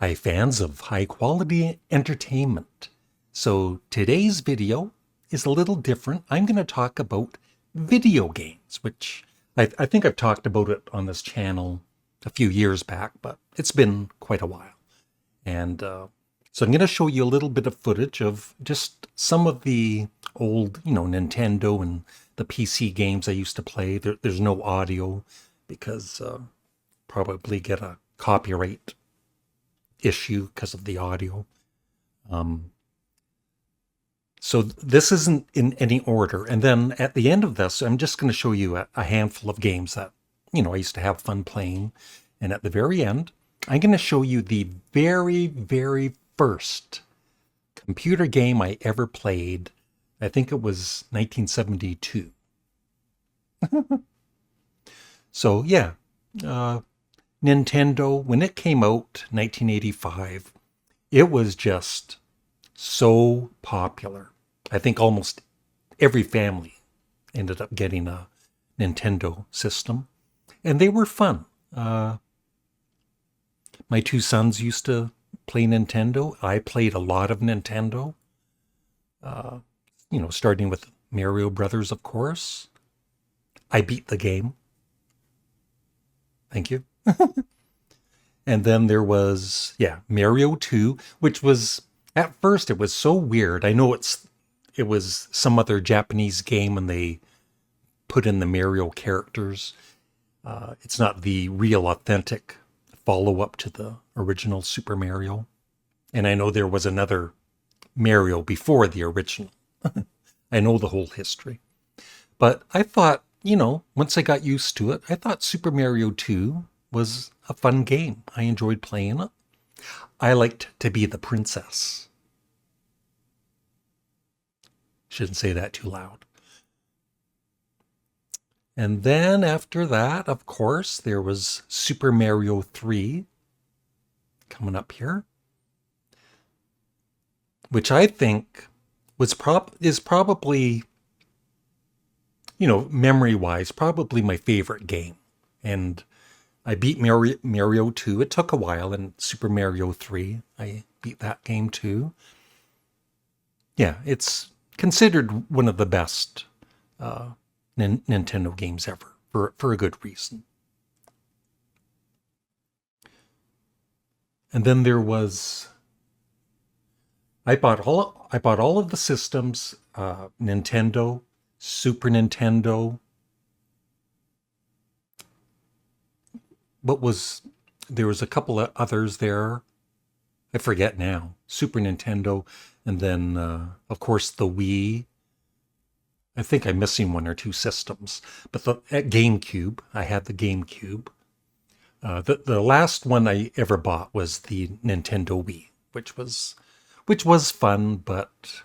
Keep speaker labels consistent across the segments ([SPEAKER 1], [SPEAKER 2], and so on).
[SPEAKER 1] Hi fans of high quality entertainment. So today's video is a little different. I'm going to talk about video games, which I think I've talked about it on this channel a few years back, but it's been quite a while. And so I'm going to show you a little bit of footage of just some of the old, Nintendo and the PC games I used to play. There's no audio because probably get a copyright issue because of the audio. So this isn't in any order. And then at the end of this, I'm just going to show you a handful of games that, I used to have fun playing. And at the very end, I'm going to show you the very, very first computer game I ever played. I think it was 1972. So yeah, Nintendo, when it came out, 1985, it was just so popular. I think almost every family ended up getting a Nintendo system, and they were fun. My two sons used to play Nintendo. I played a lot of Nintendo, starting with Mario Brothers, of course. I beat the game. Thank you. And then there was, Mario 2, which was, at first it was so weird. I know it was some other Japanese game and they put in the Mario characters. It's not the real authentic follow-up to the original Super Mario. And I know there was another Mario before the original. I know the whole history. But I thought, once I got used to it, I thought Super Mario 2 was a fun game. I enjoyed playing it. I liked to be the princess. Shouldn't say that too loud. And then after that, of course, there was Super Mario 3 coming up here, which I think is probably, memory-wise, probably my favorite game. And I beat Mario 2. It took a while, and Super Mario 3, I beat that game too. Yeah, it's considered one of the best Nintendo games ever, for a good reason. And then there was, I bought all of the systems, Nintendo, Super Nintendo. There was a couple of others there. I forget now. Super Nintendo, and then, of course, the Wii. I think I'm missing one or two systems. But at GameCube, I had the GameCube. The last one I ever bought was the Nintendo Wii, which was fun, but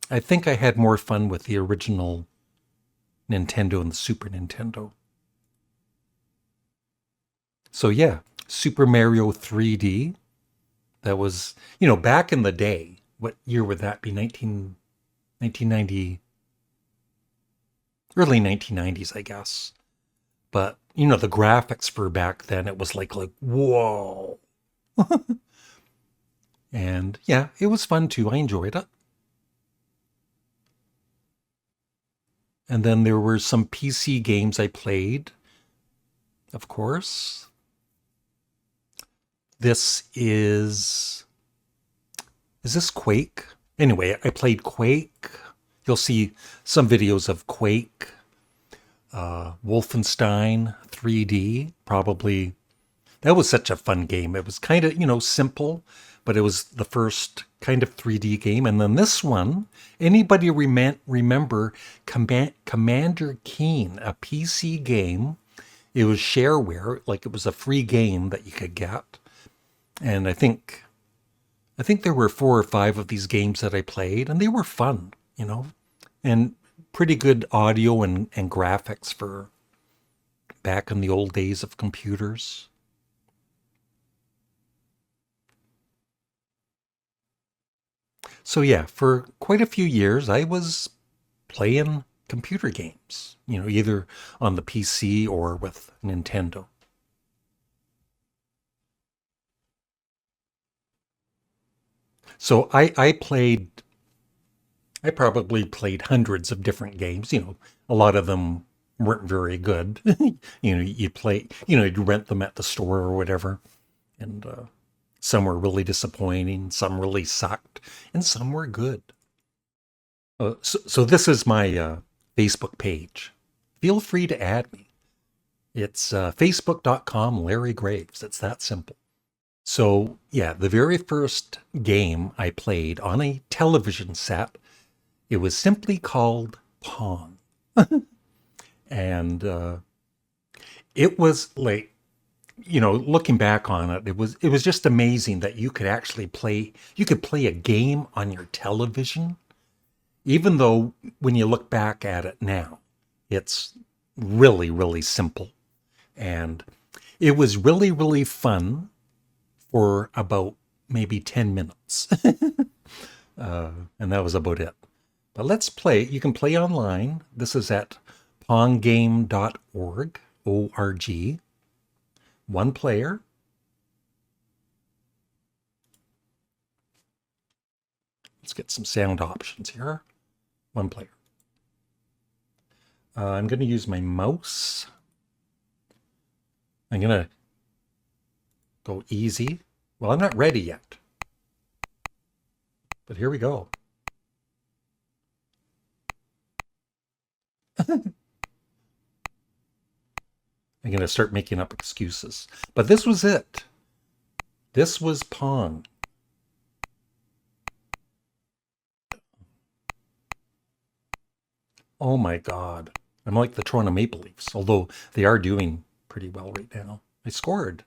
[SPEAKER 1] I think I had more fun with the original Nintendo and the Super Nintendo. So yeah, Super Mario 3D. That was, back in the day. What year would that be? 1990, early 1990s, I guess. But, the graphics for back then, it was like, whoa. And yeah, it was fun too. I enjoyed it. And then there were some PC games I played, of course. This is this Quake? Anyway, I played Quake. You'll see some videos of Quake, Wolfenstein 3D, probably. That was such a fun game. It was kind of, simple, but it was the first kind of 3D game. And then this one, anybody remember Commander Keen, a PC game? It was shareware, like it was a free game that you could get. And I think there were 4 or 5 of these games that I played, and they were fun, and pretty good audio and graphics for back in the old days of computers. So yeah, for quite a few years, I was playing computer games, either on the PC or with Nintendo. So I probably played hundreds of different games. A lot of them weren't very good. You play, you'd rent them at the store or whatever, and some were really disappointing, some really sucked, and some were good. So this is my Facebook page. Feel free to add me. It's facebook.com Larry Graves. It's that simple. So, yeah, the very first game I played on a television set, it was simply called Pong. And it was like, looking back on it, it was just amazing that you could play a game on your television, even though when you look back at it now, it's really, really simple. And it was really, really fun for about maybe 10 minutes. And that was about it. But let's play. You can play online. This is at ponggame.org, O-R-G. One player. Let's get some sound options here. One player. I'm going to use my mouse. I'm going to go easy. Well, I'm not ready yet. But here we go. I'm going to start making up excuses. But this was it. This was Pong. Oh my God. I'm like the Toronto Maple Leafs, although they are doing pretty well right now. I scored.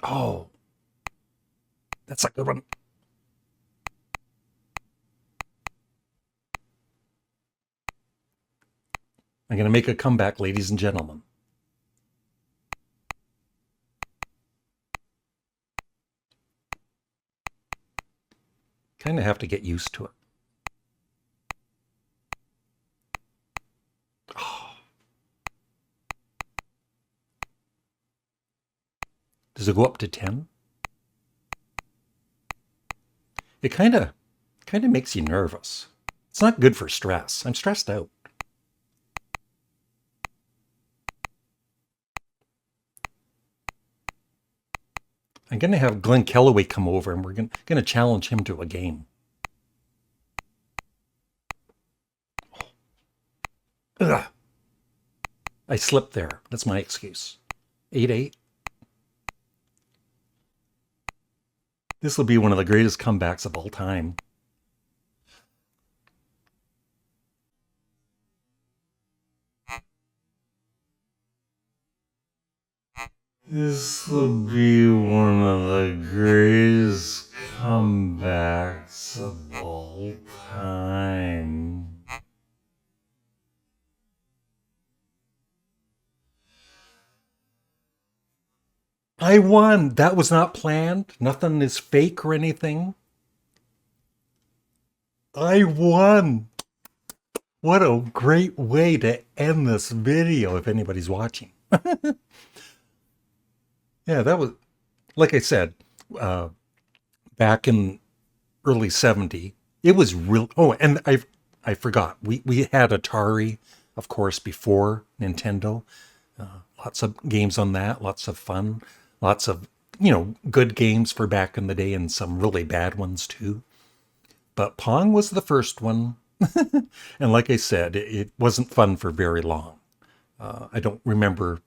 [SPEAKER 1] Oh, that's a good one. I'm going to make a comeback, ladies and gentlemen. Kind of have to get used to it. Oh. Does it go up to 10? It kind of makes you nervous. It's not good for stress. I'm stressed out. I'm going to have Glenn Kellaway come over and we're going to challenge him to a game. Ugh. I slipped there. That's my excuse. 8-8. This will be one of the greatest comebacks of all time. This will be one of the greatest comebacks of all time. I won. That was not planned. Nothing is fake or anything. I won. What a great way to end this video if anybody's watching. Yeah, that was, like I said, uh, back in early 70, it was real. Oh, and I forgot. We had Atari, of course, before Nintendo. Lots of games on that, lots of fun, lots of, good games for back in the day and some really bad ones too. But Pong was the first one. And like I said, it wasn't fun for very long. I don't remember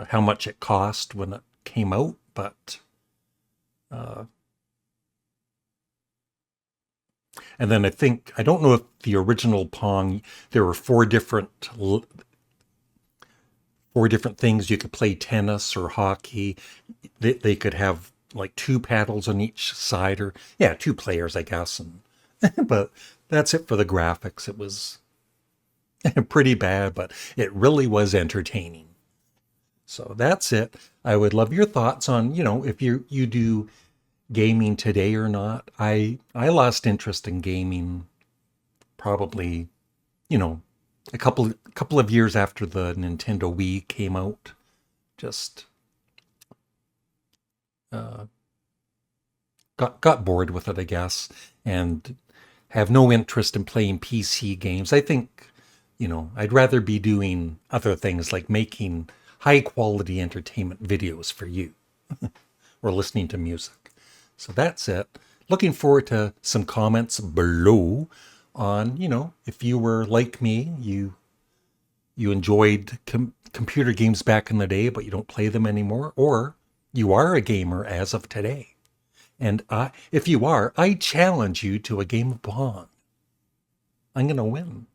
[SPEAKER 1] how much it cost when it came out, but and then I don't know if the original Pong, there were four different things. You could play tennis or hockey. They could have like two paddles on each side, or yeah, two players, I guess. And but that's it for the graphics. It was pretty bad, but it really was entertaining. So that's it. I would love your thoughts on, if you do gaming today or not. I lost interest in gaming probably, you know, a couple of years after the Nintendo Wii came out. Just got bored with it, I guess, and have no interest in playing PC games. I think, I'd rather be doing other things like making high quality entertainment videos for you or listening to music. So that's it. Looking forward to some comments below on, if you were like me, you enjoyed computer games back in the day, but you don't play them anymore, or you are a gamer as of today. And if you are, I challenge you to a game of Pong. I'm going to win.